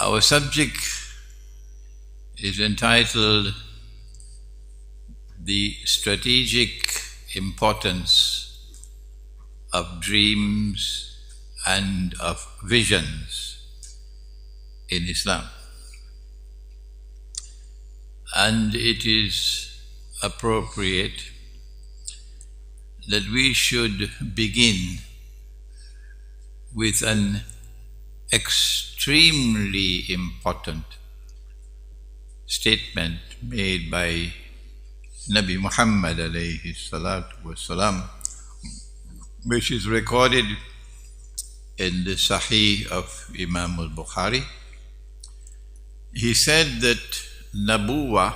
Our subject is entitled The Strategic Importance of Dreams and of Visions in Islam. And it is appropriate that we should begin with an extremely important statement made by Nabi Muhammad alayhi salatu wasalam, which is recorded in the Sahih of Imam al-Bukhari. He said that Nabuwa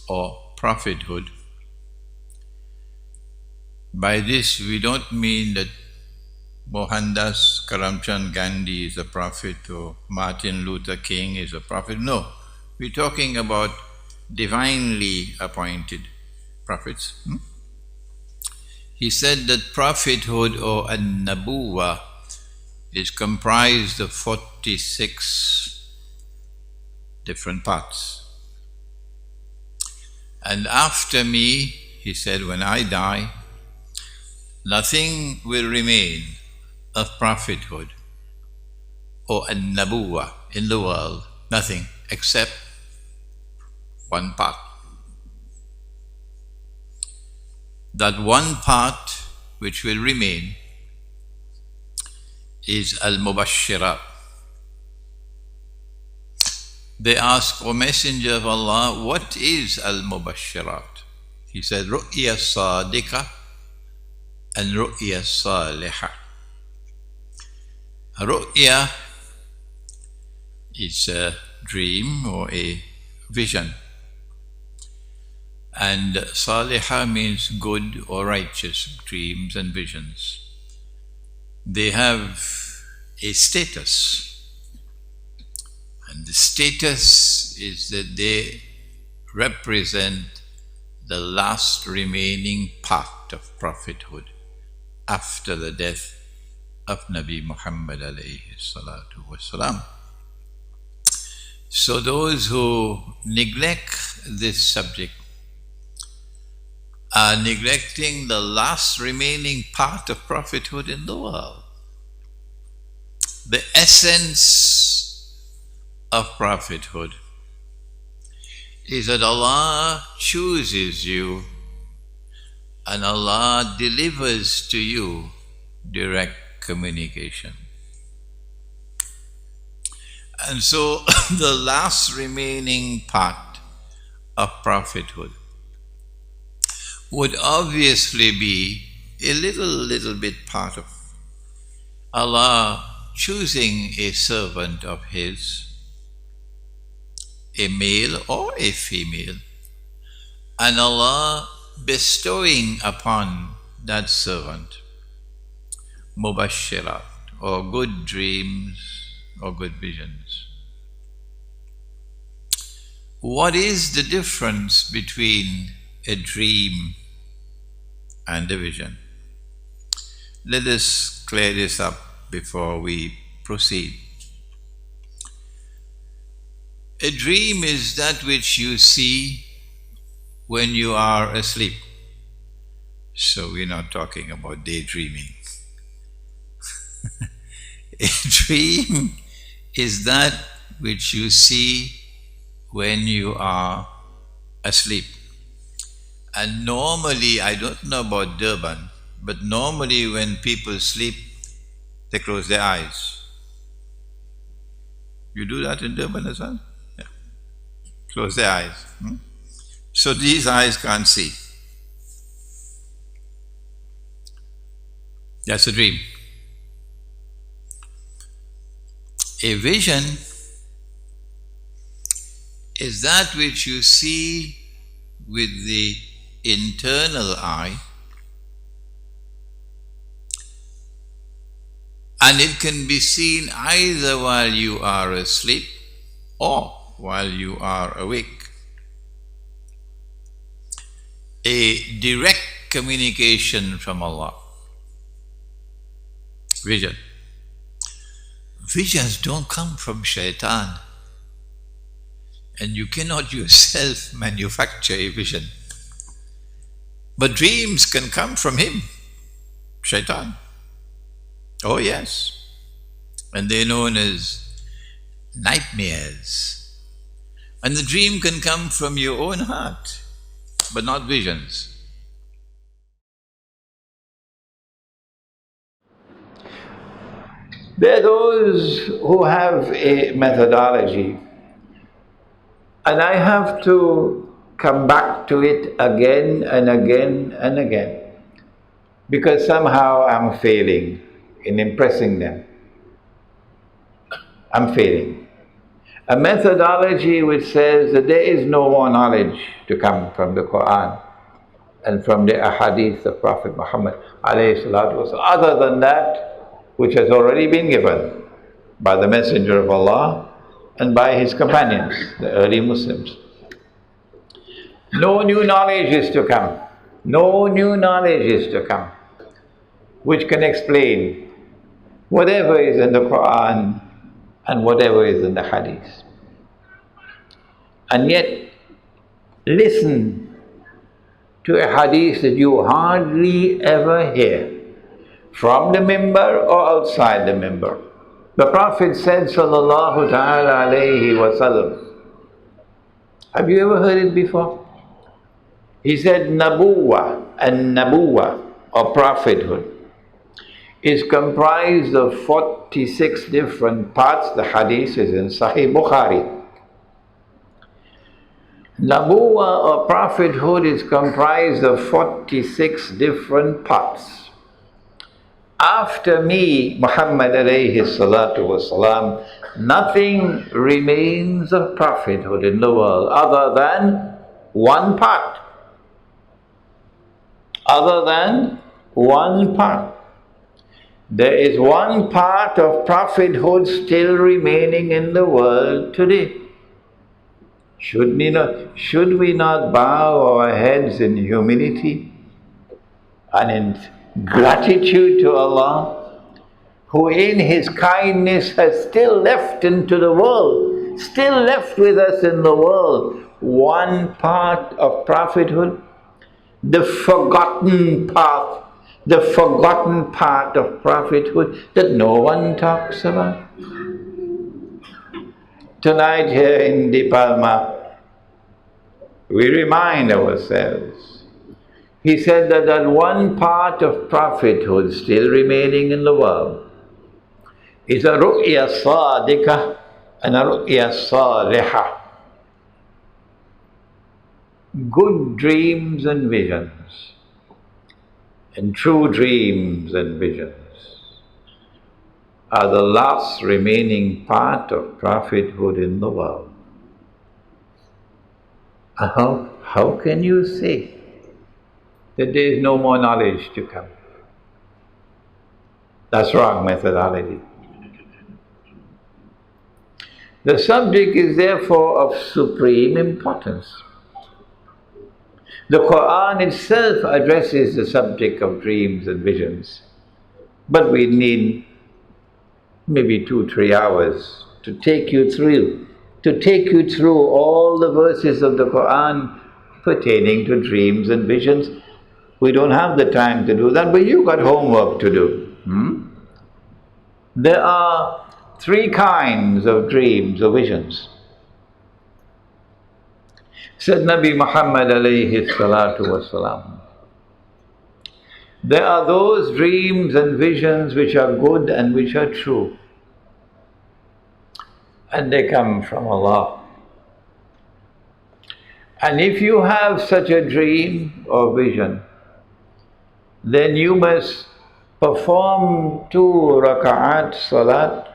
or prophethood, by this we don't mean that Mohandas Karamchand Gandhi is a prophet or Martin Luther King is a prophet. No, we're talking about divinely appointed prophets. He said that prophethood or an-nabuwa is comprised of 46 different parts. And after me, he said, when I die, nothing will remain of prophethood or an-nabuwa in the world, nothing except one part. That one part which will remain is al-mubashirat. They ask, O Messenger of Allah, what is al-mubashirat? He said, ru'ya sadiqa and ru'ya salihah. Ru'ya is a dream or a vision, and salihah means good or righteous dreams and visions. They have a status, and the status is that they represent the last remaining part of prophethood after the death of Nabi Muhammad alayhi salatu wasalam. So those who neglect this subject are neglecting the last remaining part of prophethood in the world. The essence of prophethood is that Allah chooses you and Allah delivers to you direct communication. And so the last remaining part of prophethood would obviously be a little bit part of Allah choosing a servant of His, a male or a female, and Allah bestowing upon that servant mubashirat, or good dreams or good visions. What is the difference between a dream and a vision? Let us clear this up before we proceed. A dream is that which you see when you are asleep. So we're not talking about daydreaming. A dream is that which you see when you are asleep. And normally, I don't know about Durban, but normally when people sleep, they close their eyes. You do that in Durban as well? Yeah. Close their eyes. So these eyes can't see. That's a dream. A vision is that which you see with the internal eye, and it can be seen either while you are asleep or while you are awake. A direct communication from Allah. Vision. Visions don't come from shaitan, and you cannot yourself manufacture a vision. But dreams can come from him, shaitan. Oh yes. And they're known as nightmares. And the dream can come from your own heart, but not visions. There are those who have a methodology, and I have to come back to it again and again and again, because somehow I'm failing in impressing them. I'm failing. A methodology which says that there is no more knowledge to come from the Quran and from the Hadits of Prophet Muhammad other than that which has already been given by the Messenger of Allah and by his companions, the early Muslims. No new knowledge is to come. No new knowledge is to come which can explain whatever is in the Quran and whatever is in the Hadith. And yet, listen to a Hadith that you hardly ever hear, from the mimbar or outside the mimbar. The Prophet said, sallallahu ta'ala alayhi wa sallam, have you ever heard it before? He said, Nabuwa and Nabuwa, or prophethood, is comprised of 46 different parts. The hadith is in Sahih Bukhari. Nabuwa or prophethood is comprised of 46 different parts. After me, Muhammad alayhi salatu wasalam, nothing remains of prophethood in the world other than one part. Other than one part. There is one part of prophethood still remaining in the world today. Should we not bow our heads in humility and in gratitude to Allah, who in His kindness has still left into the world, still left with us in the world, one part of prophethood, the forgotten part of prophethood that no one talks about. Tonight here in Dipalma, we remind ourselves. He said that one part of prophethood still remaining in the world is a ru'ya sadiqah and a ru'ya salihah. Good dreams and visions, and true dreams and visions are the last remaining part of prophethood in the world. How can you say that there is no more knowledge to come? That's wrong methodology. The subject is therefore of supreme importance. The Quran itself addresses the subject of dreams and visions, but we need maybe 2-3 hours to take you through all the verses of the Quran pertaining to dreams and visions. We don't have the time to do that, but you've got homework to do. There are 3 kinds of dreams or visions. Said Nabi Muhammad alayhi salatu wasalam, there are those dreams and visions which are good and which are true, and they come from Allah. And if you have such a dream or vision, then you must perform 2 raka'at salat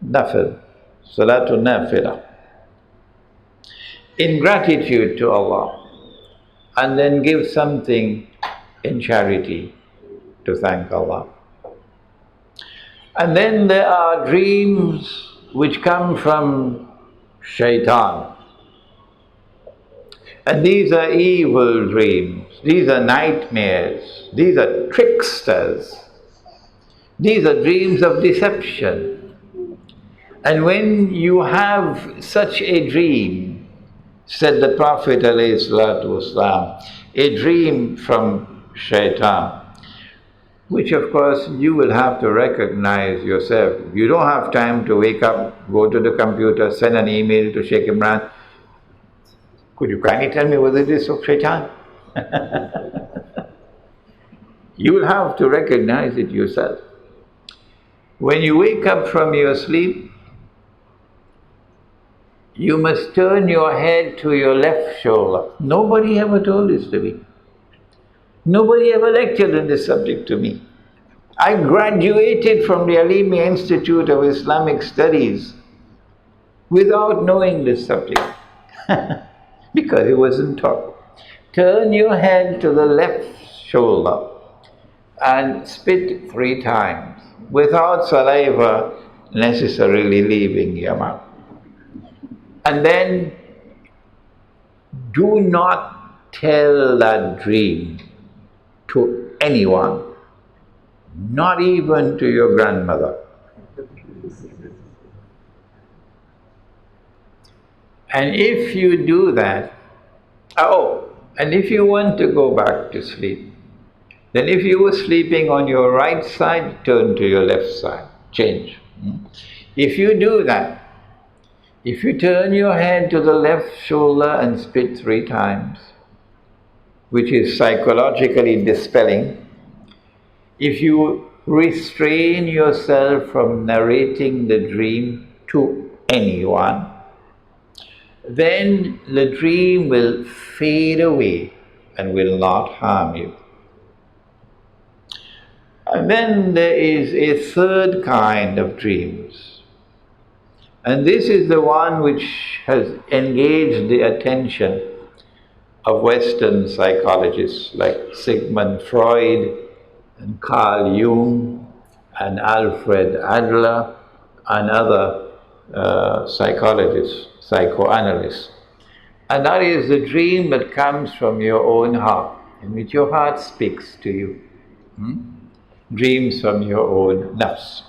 nafil, salatul nafilah, in gratitude to Allah, and then give something in charity to thank Allah. And then there are dreams which come from shaitan, and these are evil dreams, these are nightmares, these are tricksters, these are dreams of deception. And when you have such a dream, said the Prophet ﷺ, a dream from shaitan, which of course you will have to recognize yourself. You don't have time to wake up, go to the computer, send an email to Sheikh Imran. Could you kindly tell me whether it is of shaitan? You will have to recognize it yourself. When you wake up from your sleep, you must turn your head to your left shoulder. Nobody ever told this to me. Nobody ever lectured on this subject to me. I graduated from the Alimi Institute of Islamic Studies without knowing this subject because it wasn't taught. Turn your head to the left shoulder and spit 3 times without saliva necessarily leaving your mouth. And then do not tell that dream to anyone, not even to your grandmother. And if you do that, and if you want to go back to sleep, then if you were sleeping on your right side, turn to your left side, change. If you do that, if you turn your head to the left shoulder and spit 3 times, which is psychologically dispelling, if you restrain yourself from narrating the dream to anyone, then the dream will fade away and will not harm you. And then there is a third kind of dreams. And this is the one which has engaged the attention of Western psychologists like Sigmund Freud and Carl Jung and Alfred Adler and other psychologists, psychoanalysts. And that is the dream that comes from your own heart, in which your heart speaks to you. Dreams from your own nafs.